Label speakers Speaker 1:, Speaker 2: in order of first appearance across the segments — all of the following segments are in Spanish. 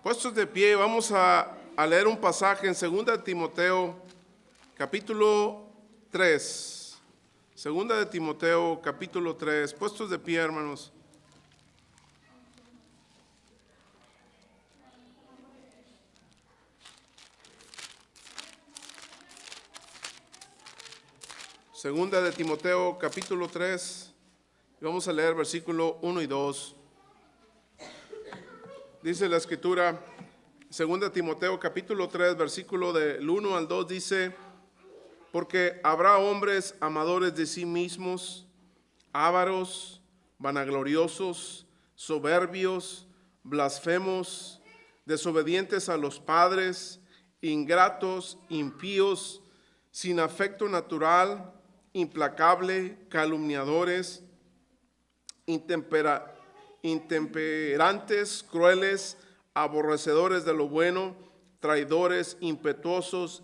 Speaker 1: Puestos de pie, vamos a leer un pasaje en 2 Timoteo, capítulo 3. 2 Timoteo, capítulo 3. Puestos de pie, hermanos. Segunda de Timoteo, capítulo 3. Y vamos a leer versículo 1 y 2. Dice la escritura, 2 Timoteo capítulo 3, versículo del 1 al 2, dice: porque habrá hombres amadores de sí mismos, ávaros, vanagloriosos, soberbios, blasfemos, desobedientes a los padres, ingratos, impíos, sin afecto natural, implacable, calumniadores, intemperantes, crueles, aborrecedores de lo bueno, traidores, impetuosos,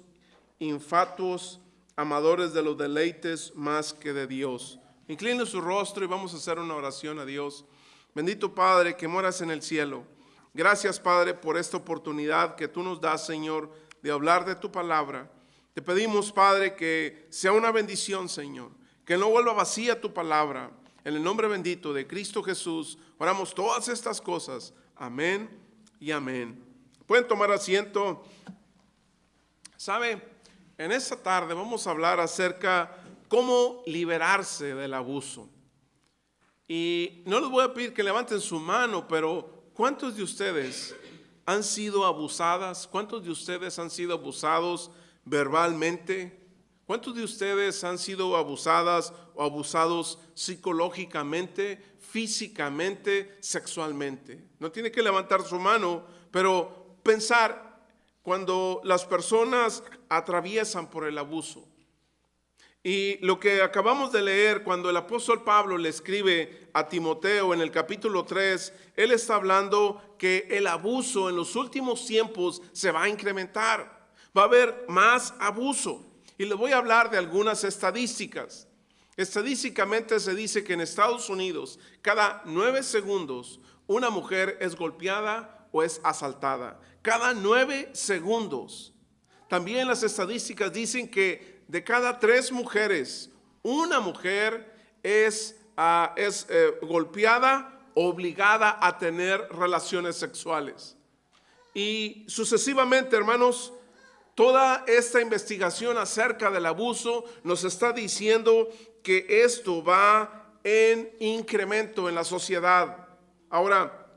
Speaker 1: infatuos, amadores de los deleites más que de Dios. Incline su rostro y vamos a hacer una oración a Dios. Bendito Padre que moras en el cielo, gracias Padre por esta oportunidad que tú nos das, Señor, de hablar de tu palabra. Te pedimos, Padre, que sea una bendición, Señor, que no vuelva vacía tu palabra. En el nombre bendito de Cristo Jesús, oramos todas estas cosas. Amén y amén. Pueden tomar asiento. ¿Sabe? En esta tarde vamos a hablar acerca de cómo liberarse del abuso. Y no les voy a pedir que levanten su mano, pero ¿cuántos de ustedes han sido abusadas? ¿Cuántos de ustedes han sido abusados verbalmente? ¿Cuántos de ustedes han sido abusadas o abusados psicológicamente, físicamente, sexualmente? No tiene que levantar su mano, pero pensar cuando las personas atraviesan por el abuso. Y lo que acabamos de leer, cuando el apóstol Pablo le escribe a Timoteo en el capítulo 3, él está hablando que el abuso en los últimos tiempos se va a incrementar. Va a haber más abuso. Y le voy a hablar de algunas estadísticas. Estadísticamente se dice que en Estados Unidos, cada 9 segundos, una mujer es golpeada o es asaltada. Cada 9 segundos. También las estadísticas dicen que de cada 3 mujeres, una mujer es golpeada, obligada a tener relaciones sexuales. Y sucesivamente, hermanos, toda esta investigación acerca del abuso nos está diciendo que esto va en incremento en la sociedad. Ahora,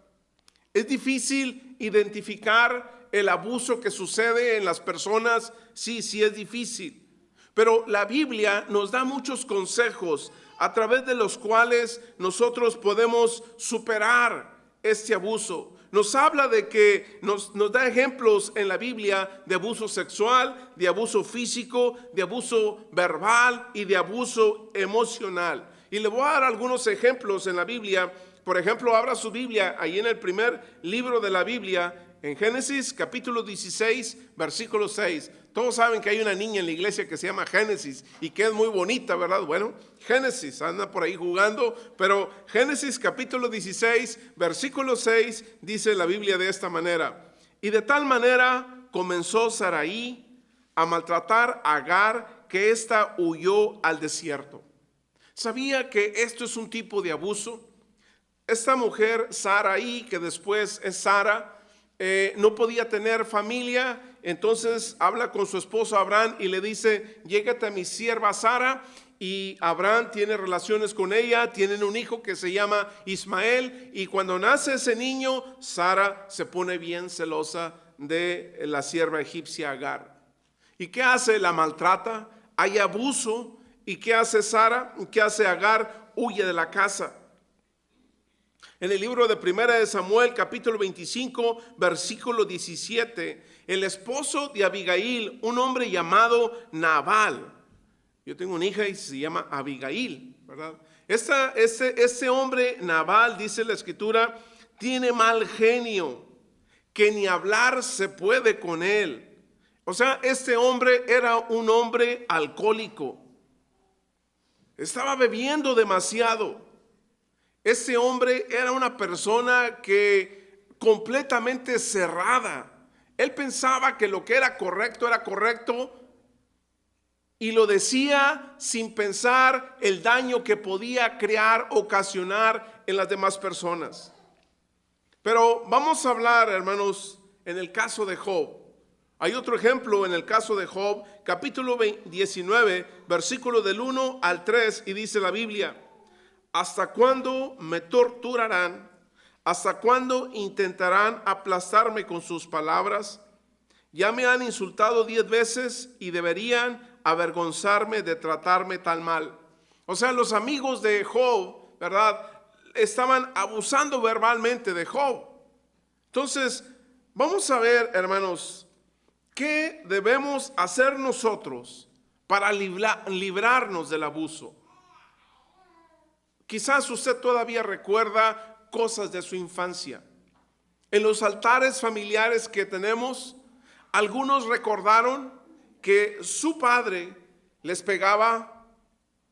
Speaker 1: ¿es difícil identificar el abuso que sucede en las personas? Sí, sí es difícil. Pero la Biblia nos da muchos consejos a través de los cuales nosotros podemos superar este abuso. Nos habla de que nos da ejemplos en la Biblia de abuso sexual, de abuso físico, de abuso verbal y de abuso emocional. Y le voy a dar algunos ejemplos en la Biblia. Por ejemplo, abra su Biblia ahí en el primer libro de la Biblia, en Génesis capítulo 16, versículo 6. Todos saben que hay una niña en la iglesia que se llama Génesis y que es muy bonita, ¿verdad? Bueno, Génesis, anda por ahí jugando, pero Génesis capítulo 16, versículo 6, dice la Biblia de esta manera: y de tal manera comenzó Sarai a maltratar a Agar, que ésta huyó al desierto. ¿Sabía que esto es un tipo de abuso? Esta mujer, Sarai, que después es Sara, no podía tener familia. Entonces habla con su esposo Abraham y le dice: llégate a mi sierva Sara. Y Abraham tiene relaciones con ella, tienen un hijo que se llama Ismael, y cuando nace ese niño, Sara se pone bien celosa de la sierva egipcia Agar. ¿Y qué hace? La maltrata, hay abuso. ¿Y qué hace Sara? ¿Qué hace Agar? Huye de la casa. En el libro de Primera de Samuel, capítulo 25, versículo 17, el esposo de Abigail, un hombre llamado Nabal. Yo tengo una hija y se llama Abigail, ¿verdad? Este hombre Nabal, dice la escritura, tiene mal genio, que ni hablar se puede con él. O sea, este hombre era un hombre alcohólico. Estaba bebiendo demasiado. Ese hombre era una persona que completamente cerrada. Él pensaba que lo que era correcto y lo decía sin pensar el daño que podía crear, ocasionar en las demás personas. Pero vamos a hablar, hermanos, en el caso de Job. Hay otro ejemplo en el caso de Job, capítulo 19, versículo del 1 al 3, y dice la Biblia: ¿hasta cuándo me torturarán? ¿Hasta cuándo intentarán aplastarme con sus palabras? Ya me han insultado 10 veces y deberían avergonzarme de tratarme tan mal. O sea, los amigos de Job, ¿verdad?, estaban abusando verbalmente de Job. Entonces, vamos a ver, hermanos, ¿qué debemos hacer nosotros para librarnos del abuso? Quizás usted todavía recuerda cosas de su infancia. En los altares familiares que tenemos, algunos recordaron que su padre les pegaba.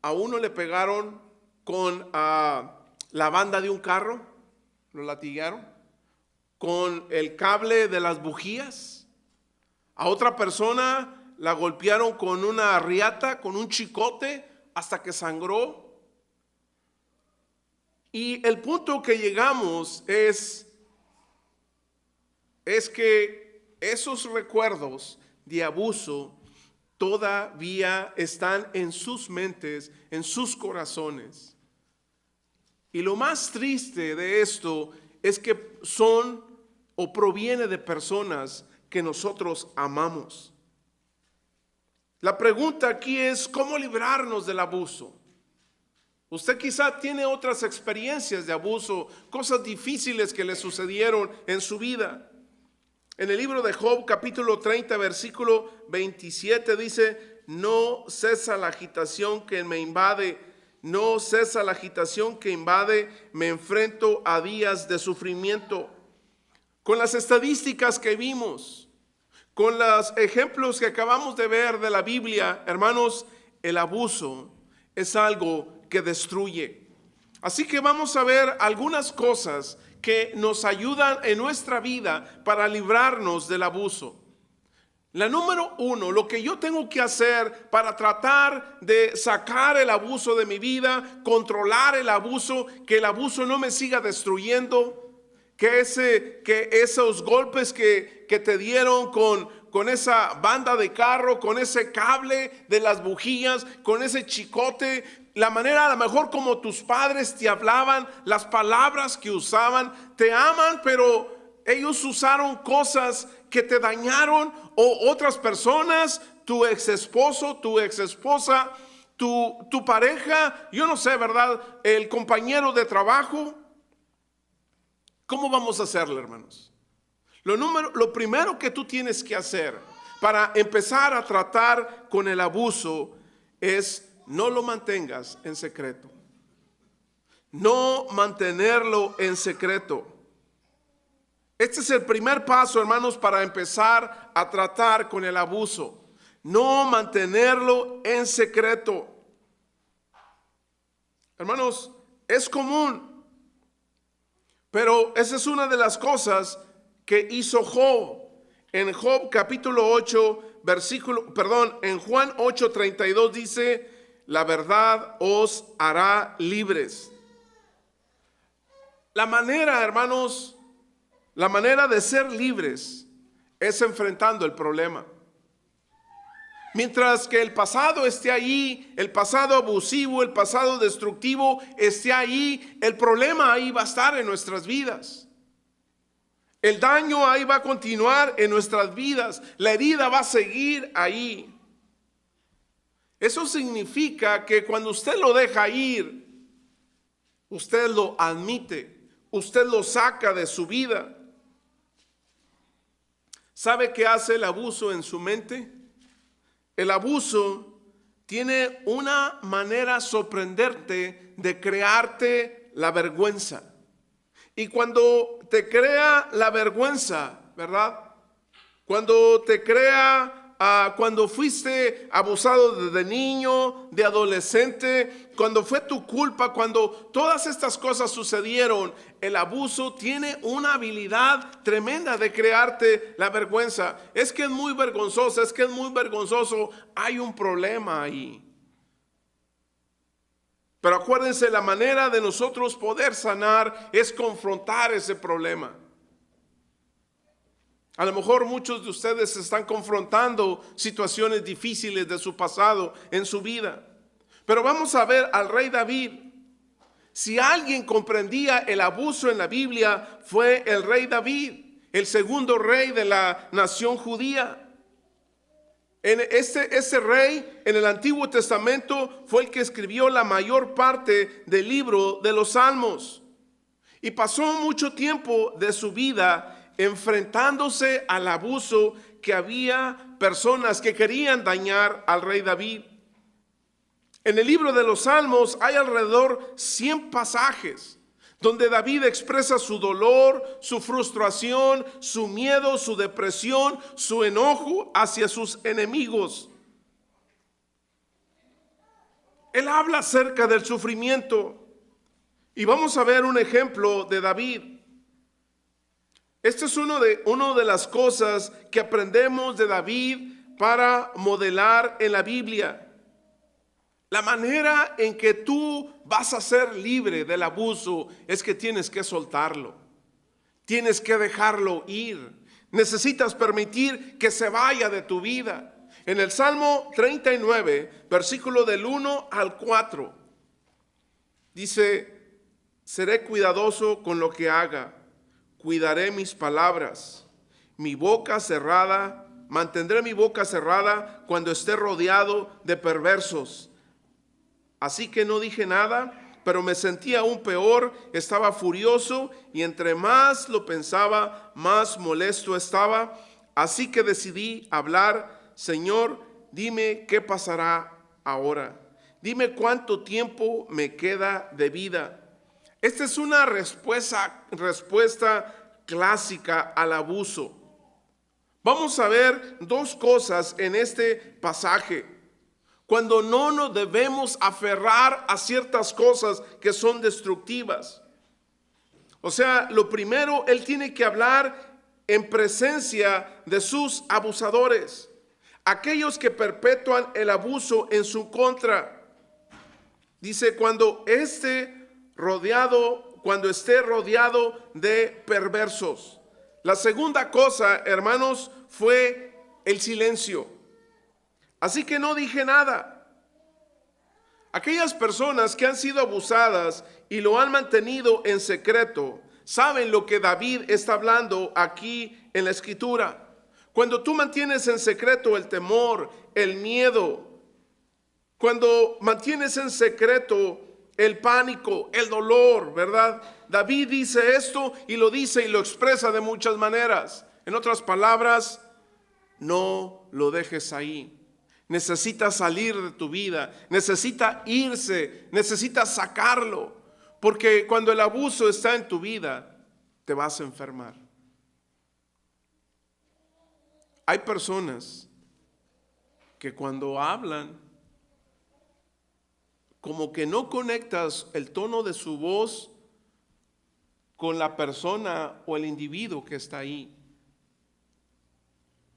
Speaker 1: A uno le pegaron con la banda de un carro, lo latigaron, con el cable de las bujías. A otra persona la golpearon con una riata, con un chicote, hasta que sangró. Y el punto que llegamos es que esos recuerdos de abuso todavía están en sus mentes, en sus corazones. Y lo más triste de esto es que son o proviene de personas que nosotros amamos. La pregunta aquí es: ¿cómo librarnos del abuso? Usted quizá tiene otras experiencias de abuso, cosas difíciles que le sucedieron en su vida. En el libro de Job, capítulo 30, versículo 27 dice: no cesa la agitación que me invade, no cesa la agitación que invade, me enfrento a días de sufrimiento. Con las estadísticas que vimos, con los ejemplos que acabamos de ver de la Biblia, hermanos, el abuso es algo que destruye. Así que vamos a ver algunas cosas que nos ayudan en nuestra vida para librarnos del abuso. La número 1, lo que yo tengo que hacer para tratar de sacar el abuso de mi vida, controlar el abuso, que el abuso no me siga destruyendo, que esos golpes que te dieron con esa banda de carro, con ese cable de las bujías, con ese chicote, la manera a lo mejor como tus padres te hablaban, las palabras que usaban, te aman, pero ellos usaron cosas que te dañaron, o otras personas, tu ex esposo, tu ex esposa, tu pareja, yo no sé, ¿verdad?, el compañero de trabajo. ¿Cómo vamos a hacerlo, hermanos? Lo primero que tú tienes que hacer para empezar a tratar con el abuso es: no lo mantengas en secreto. No mantenerlo en secreto. Este es el primer paso, hermanos, para empezar a tratar con el abuso. No mantenerlo en secreto. Hermanos, es común, pero esa es una de las cosas que hizo Job. En Job capítulo 8, en Juan 8:32 dice: la verdad os hará libres. La manera, hermanos, la manera de ser libres es enfrentando el problema. Mientras que el pasado esté ahí, el pasado abusivo, el pasado destructivo esté ahí, el problema ahí va a estar en nuestras vidas. El daño ahí va a continuar en nuestras vidas. La herida va a seguir ahí. Eso significa que cuando usted lo deja ir, usted lo admite, usted lo saca de su vida. ¿Sabe qué hace el abuso en su mente? El abuso tiene una manera sorprendente de crearte la vergüenza. Y cuando te crea la vergüenza, ¿verdad?, cuando te crea cuando fuiste abusado de niño, de adolescente, cuando fue tu culpa, cuando todas estas cosas sucedieron, el abuso tiene una habilidad tremenda de crearte la vergüenza. Es que es muy vergonzoso, es que es muy vergonzoso. Hay un problema ahí. Pero acuérdense, la manera de nosotros poder sanar es confrontar ese problema. A lo mejor muchos de ustedes están confrontando situaciones difíciles de su pasado en su vida. Pero vamos a ver al rey David. Si alguien comprendía el abuso en la Biblia, fue el rey David, el segundo rey de la nación judía. Ese rey en el Antiguo Testamento fue el que escribió la mayor parte del libro de los Salmos. Y pasó mucho tiempo de su vida enfrentándose al abuso, que había personas que querían dañar al rey David. En el libro de los Salmos hay alrededor 100 pasajes donde David expresa su dolor, su frustración, su miedo, su depresión, su enojo hacia sus enemigos. Él habla acerca del sufrimiento y vamos a ver un ejemplo de David. Este es una de las cosas que aprendemos de David para modelar en la Biblia. La manera en que tú vas a ser libre del abuso es que tienes que soltarlo. Tienes que dejarlo ir. Necesitas permitir que se vaya de tu vida. En el Salmo 39, versículo del 1 al 4, dice: seré cuidadoso con lo que haga. Cuidaré mis palabras, mi boca cerrada, mantendré mi boca cerrada cuando esté rodeado de perversos. Así que no dije nada, pero me sentía aún peor, estaba furioso y entre más lo pensaba, más molesto estaba. Así que decidí hablar: Señor, dime qué pasará ahora. Dime cuánto tiempo me queda de vida. Esta es una respuesta clásica al abuso. Vamos a ver dos cosas en este pasaje. Cuando no nos debemos aferrar a ciertas cosas que son destructivas. O sea, lo primero, él tiene que hablar en presencia de sus abusadores, aquellos que perpetúan el abuso en su contra. Dice: cuando esté rodeado de perversos. La segunda cosa, hermanos, fue el silencio. Así que no dije nada. Aquellas personas que han sido abusadas y lo han mantenido en secreto, saben lo que David está hablando aquí en la Escritura. Cuando tú mantienes en secreto el temor, el miedo, cuando mantienes en secreto el pánico, el dolor, ¿verdad? David dice esto y lo dice y lo expresa de muchas maneras. En otras palabras, no lo dejes ahí. Necesita salir de tu vida, necesita irse, necesita sacarlo. Porque cuando el abuso está en tu vida, te vas a enfermar. Hay personas que cuando hablan, como que no conectas el tono de su voz con la persona o el individuo que está ahí.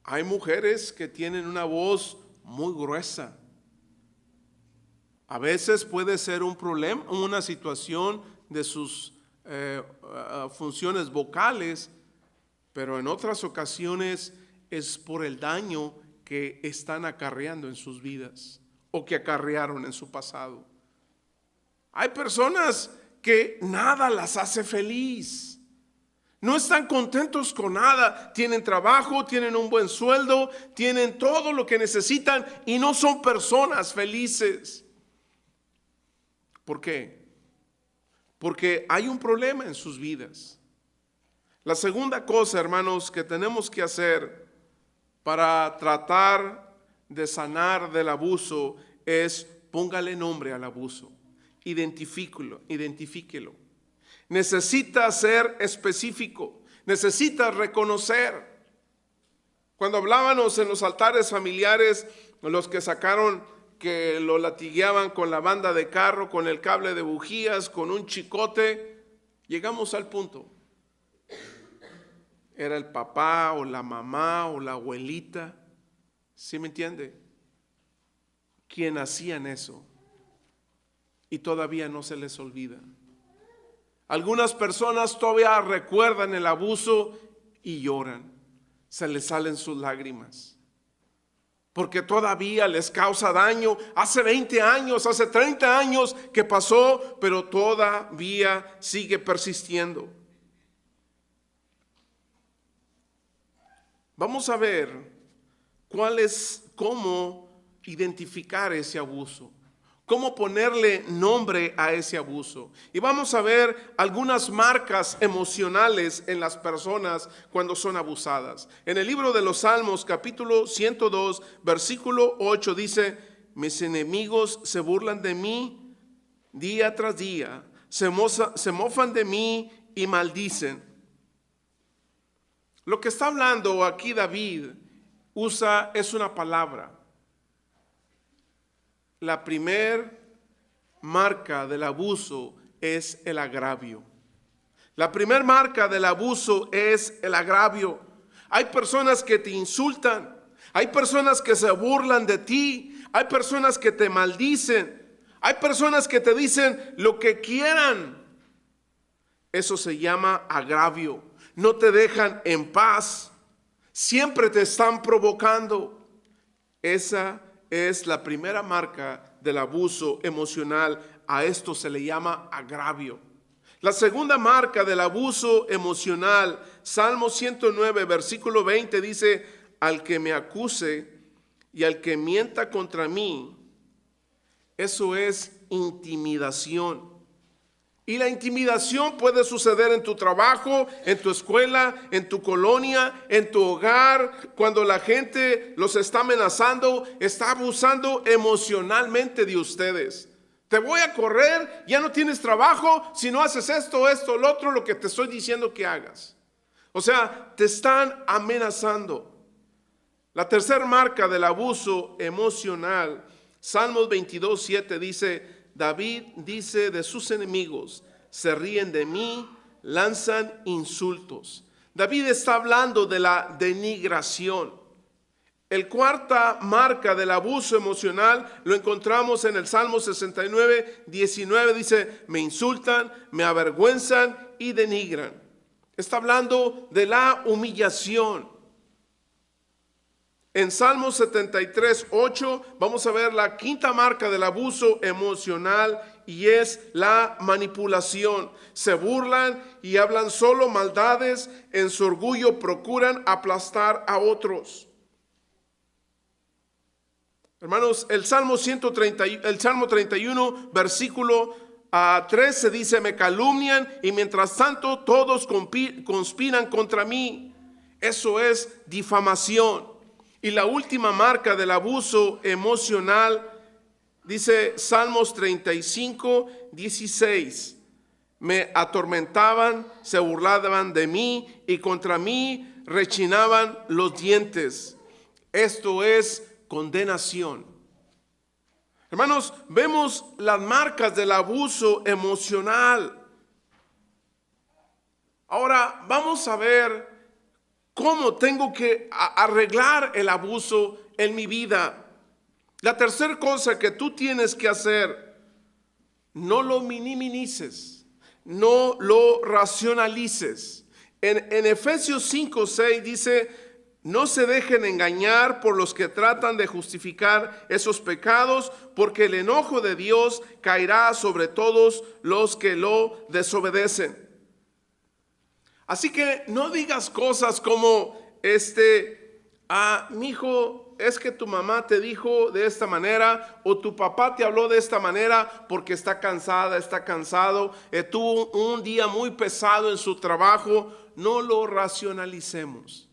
Speaker 1: Hay mujeres que tienen una voz muy gruesa. A veces puede ser un problema, una situación de sus funciones vocales, pero en otras ocasiones es por el daño que están acarreando en sus vidas o que acarrearon en su pasado. Hay personas que nada las hace feliz. No están contentos con nada. Tienen trabajo, tienen un buen sueldo, tienen todo lo que necesitan y no son personas felices. ¿Por qué? Porque hay un problema en sus vidas. La segunda cosa, hermanos, que tenemos que hacer para tratar de sanar del abuso es: póngale nombre al abuso. Identifíquelo. Necesita ser específico, necesita reconocer. Cuando hablábamos en los altares familiares, los que sacaron que lo latigueaban con la banda de carro, con el cable de bujías, con un chicote, llegamos al punto. Era el papá o la mamá o la abuelita, ¿sí me entiende?, quien hacían eso. Y todavía no se les olvida. Algunas personas todavía recuerdan el abuso y lloran. Se les salen sus lágrimas. Porque todavía les causa daño. Hace 20 años, hace 30 años que pasó, pero todavía sigue persistiendo. Vamos a ver cómo identificar ese abuso. Cómo ponerle nombre a ese abuso. Y vamos a ver algunas marcas emocionales en las personas cuando son abusadas. En el libro de los Salmos, capítulo 102, versículo 8, dice: mis enemigos se burlan de mí día tras día, se mofan de mí y maldicen. Lo que está hablando aquí David es una palabra. La primer marca del abuso es el agravio. La primer marca del abuso es el agravio. Hay personas que te insultan, hay personas que se burlan de ti, hay personas que te maldicen, hay personas que te dicen lo que quieran. Eso se llama agravio. No te dejan en paz, siempre te están provocando. Esa es la primera marca del abuso emocional. A esto se le llama agravio. La segunda marca del abuso emocional, Salmo 109, versículo 20, dice: al que me acuse y al que mienta contra mí. Eso es intimidación. Y la intimidación puede suceder en tu trabajo, en tu escuela, en tu colonia, en tu hogar. Cuando la gente los está amenazando, está abusando emocionalmente de ustedes. Te voy a correr, ya no tienes trabajo si no haces esto, lo otro, lo que te estoy diciendo que hagas. O sea, te están amenazando. La tercera marca del abuso emocional, Salmos 22, 7 dice: David dice de sus enemigos: se ríen de mí, lanzan insultos. David está hablando de la denigración. El cuarta marca del abuso emocional lo encontramos en el Salmo 69, 19. Dice: me insultan, me avergüenzan y denigran. Está hablando de la humillación. En Salmo 73, 8 vamos a ver la quinta marca del abuso emocional, y es la manipulación. Se burlan y hablan solo maldades, en su orgullo procuran aplastar a otros. Hermanos, el Salmo 31, versículo 13 dice: me calumnian y mientras tanto todos conspiran contra mí. Eso es difamación. Y la última marca del abuso emocional, dice Salmos 35, 16: me atormentaban, se burlaban de mí y contra mí rechinaban los dientes. Esto es condenación. Hermanos, vemos las marcas del abuso emocional. Ahora vamos a ver cómo tengo que arreglar el abuso en mi vida. La tercera cosa que tú tienes que hacer: no lo minimices, no lo racionalices. En Efesios 5, 6 dice: no se dejen engañar por los que tratan de justificar esos pecados, porque el enojo de Dios caerá sobre todos los que lo desobedecen. Así que no digas cosas como mi hijo, es que tu mamá te dijo de esta manera, o tu papá te habló de esta manera porque está cansada, está cansado, tuvo un día muy pesado en su trabajo. No lo racionalicemos,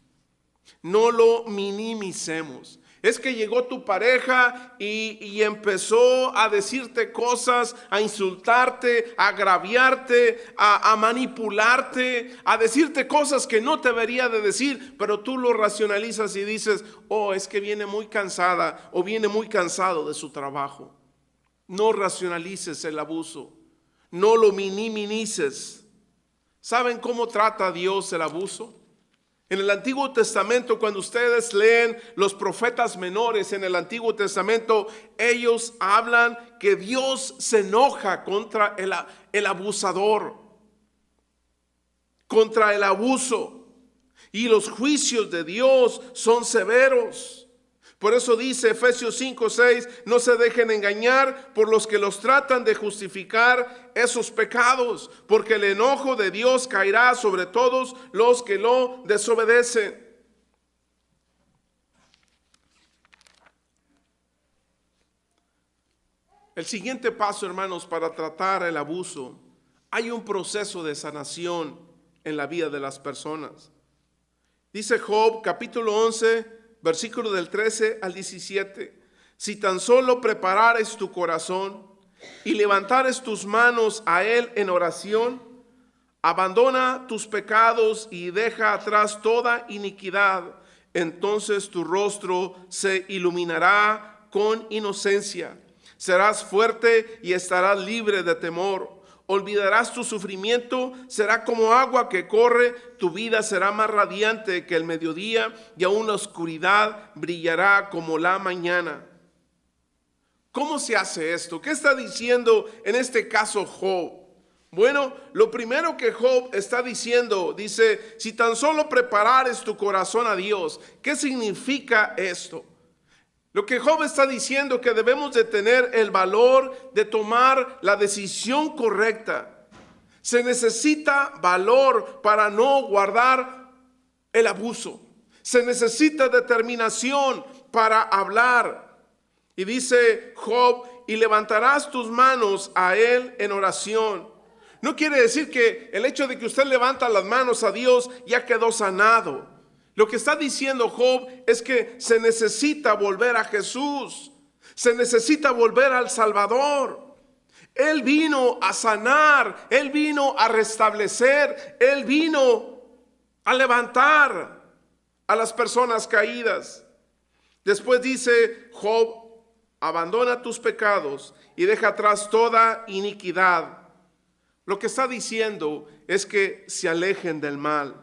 Speaker 1: no lo minimicemos. Es que llegó tu pareja y empezó a decirte cosas, a insultarte, a agraviarte, a manipularte, a decirte cosas que no te debería de decir, pero tú lo racionalizas y dices, oh, es que viene muy cansada o viene muy cansado de su trabajo. No racionalices el abuso, no lo minimices. ¿Saben cómo trata Dios el abuso? En el Antiguo Testamento, cuando ustedes leen los profetas menores en el Antiguo Testamento, ellos hablan que Dios se enoja contra el abusador, contra el abuso, y los juicios de Dios son severos. Por eso dice Efesios 5:6, no se dejen engañar por los que los tratan de justificar esos pecados, porque el enojo de Dios caerá sobre todos los que lo desobedecen. El siguiente paso, hermanos, para tratar el abuso, hay un proceso de sanación en la vida de las personas. Dice Job, capítulo 11, versículo del 13 al 17. Si tan solo preparares tu corazón y levantares tus manos a Él en oración, abandona tus pecados y deja atrás toda iniquidad, entonces tu rostro se iluminará con inocencia. Serás fuerte y estarás libre de temor. Olvidarás tu sufrimiento, será como agua que corre, tu vida será más radiante que el mediodía y aún la oscuridad brillará como la mañana. ¿Cómo se hace esto? ¿Qué está diciendo en este caso Job? Bueno, lo primero que Job está diciendo, dice, si tan solo preparares tu corazón a Dios. ¿Qué significa esto? Lo que Job está diciendo que debemos de tener el valor de tomar la decisión correcta. Se necesita valor para no guardar el abuso. Se necesita determinación para hablar. Y dice Job, y levantarás tus manos a Él en oración. No quiere decir que el hecho de que usted levanta las manos a Dios ya quedó sanado. Lo que está diciendo Job es que se necesita volver a Jesús, se necesita volver al Salvador. Él vino a sanar, Él vino a restablecer, Él vino a levantar a las personas caídas. Después dice Job, abandona tus pecados y deja atrás toda iniquidad. Lo que está diciendo es que se alejen del mal.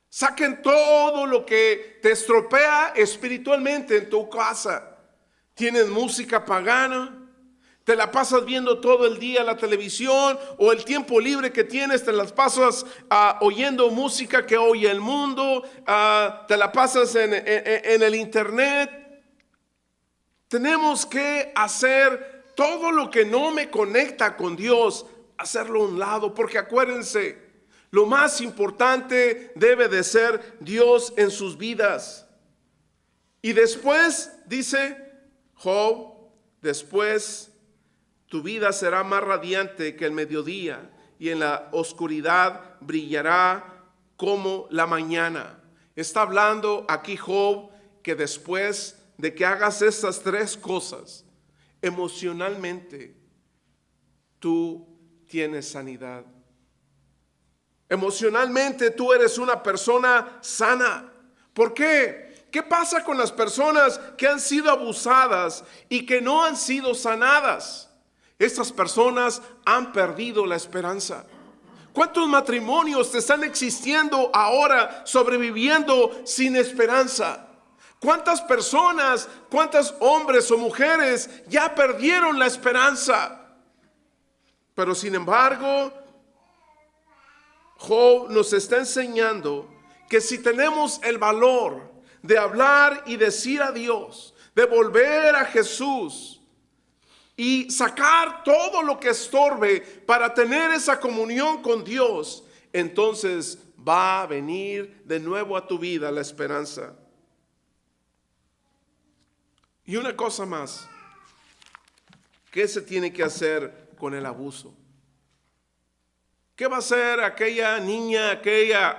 Speaker 1: Saquen todo lo que te estropea espiritualmente en tu casa. Tienes música pagana, te la pasas viendo todo el día la televisión, o el tiempo libre que tienes te las pasas oyendo música que oye el mundo, te la pasas en el internet. Tenemos que hacer todo lo que no me conecta con Dios, hacerlo a un lado, porque acuérdense, lo más importante debe de ser Dios en sus vidas. Y después, dice Job, después tu vida será más radiante que el mediodía y en la oscuridad brillará como la mañana. Está hablando aquí Job que después de que hagas estas tres cosas, emocionalmente tú tienes sanidad. Emocionalmente tú eres una persona sana. ¿Por qué? ¿Qué pasa con las personas que han sido abusadas y que no han sido sanadas? Estas personas han perdido la esperanza. ¿Cuántos matrimonios te están existiendo ahora, sobreviviendo sin esperanza? ¿Cuántas personas, cuántos hombres o mujeres ya perdieron la esperanza? Pero sin embargo, Job nos está enseñando que si tenemos el valor de hablar y decir a Dios, de volver a Jesús y sacar todo lo que estorbe para tener esa comunión con Dios, entonces va a venir de nuevo a tu vida la esperanza. Y una cosa más, ¿qué se tiene que hacer con el abuso? ¿Qué va a hacer aquella niña,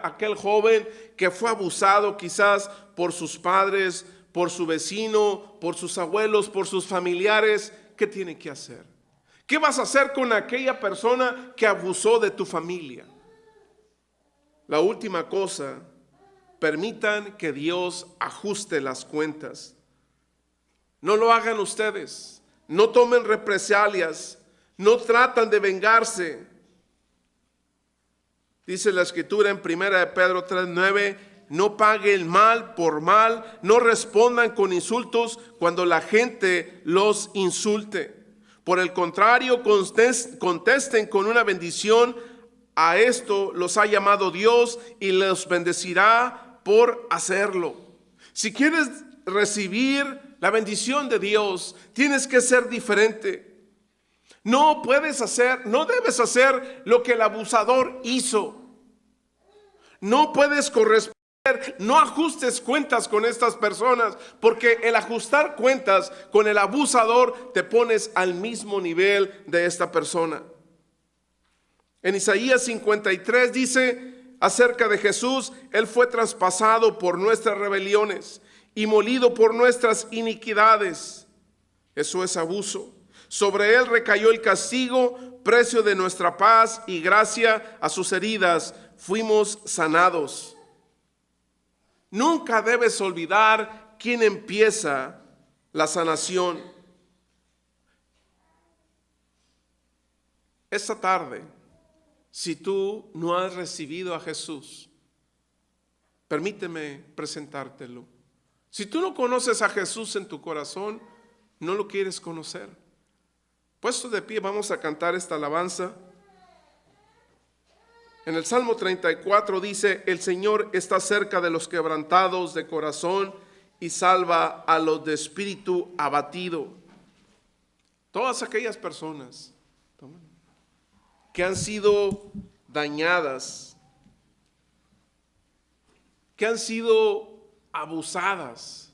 Speaker 1: aquel joven que fue abusado quizás por sus padres, por su vecino, por sus abuelos, por sus familiares, ¿qué tiene que hacer? ¿Qué vas a hacer con aquella persona que abusó de tu familia? La última cosa, permitan que Dios ajuste las cuentas. No lo hagan ustedes, no tomen represalias, no tratan de vengarse. Dice la escritura en 1 de Pedro 3:9, no paguen mal por mal, no respondan con insultos cuando la gente los insulte. Por el contrario, contesten con una bendición. A esto los ha llamado Dios y los bendecirá por hacerlo. Si quieres recibir la bendición de Dios, tienes que ser diferente. No debes hacer lo que el abusador hizo. No puedes corresponder, no ajustes cuentas con estas personas, porque el ajustar cuentas con el abusador te pones al mismo nivel de esta persona. En Isaías 53 dice acerca de Jesús: Él fue traspasado por nuestras rebeliones y molido por nuestras iniquidades. Eso es abuso. Sobre Él recayó el castigo, precio de nuestra paz, y gracia a sus heridas fuimos sanados. Nunca debes olvidar quién empieza la sanación. Esta tarde, si tú no has recibido a Jesús, permíteme presentártelo. Si tú no conoces a Jesús en tu corazón, no lo quieres conocer. Puesto de pie, vamos a cantar esta alabanza. En el Salmo 34 dice: el Señor está cerca de los quebrantados de corazón y salva a los de espíritu abatido. Todas aquellas personas que han sido dañadas, que han sido abusadas,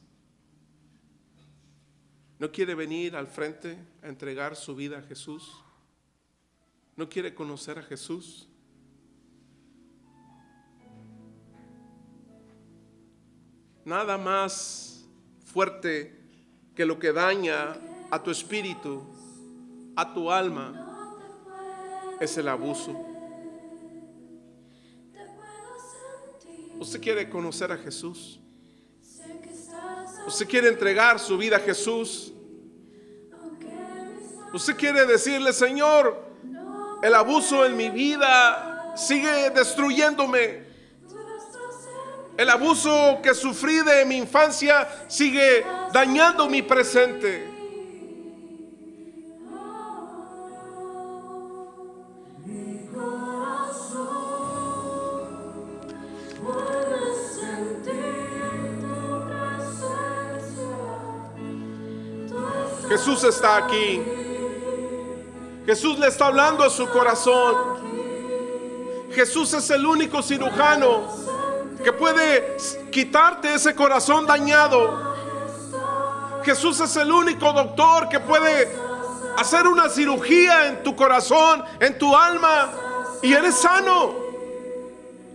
Speaker 1: ¿no quiere venir al frente a entregar su vida a Jesús? ¿No quiere conocer a Jesús? Nada más fuerte que lo que daña a tu espíritu, a tu alma, es el abuso. ¿Usted quiere conocer a Jesús? ¿Usted quiere entregar su vida a Jesús? ¿Usted quiere decirle: Señor, el abuso en mi vida sigue destruyéndome? El abuso que sufrí de mi infancia sigue dañando mi presente. Jesús está aquí. Jesús le está hablando a su corazón. Jesús es el único cirujano que puede quitarte ese corazón dañado. Jesús es el único doctor que puede hacer una cirugía en tu corazón, en tu alma, y eres sano.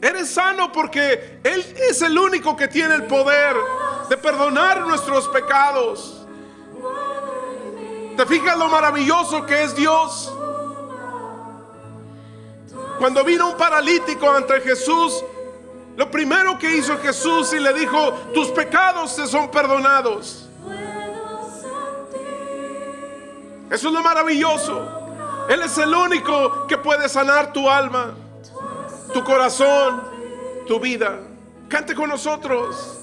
Speaker 1: Eres sano porque Él es el único que tiene el poder de perdonar nuestros pecados. ¿Te fijas lo maravilloso que es Dios? Cuando vino un paralítico ante Jesús, lo primero que hizo Jesús y le dijo: tus pecados te son perdonados. Eso es lo maravilloso. Él es el único que puede sanar tu alma, tu corazón, tu vida. Cante con nosotros.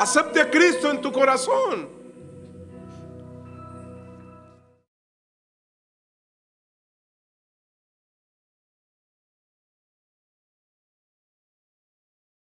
Speaker 1: Acepte a Cristo en tu corazón.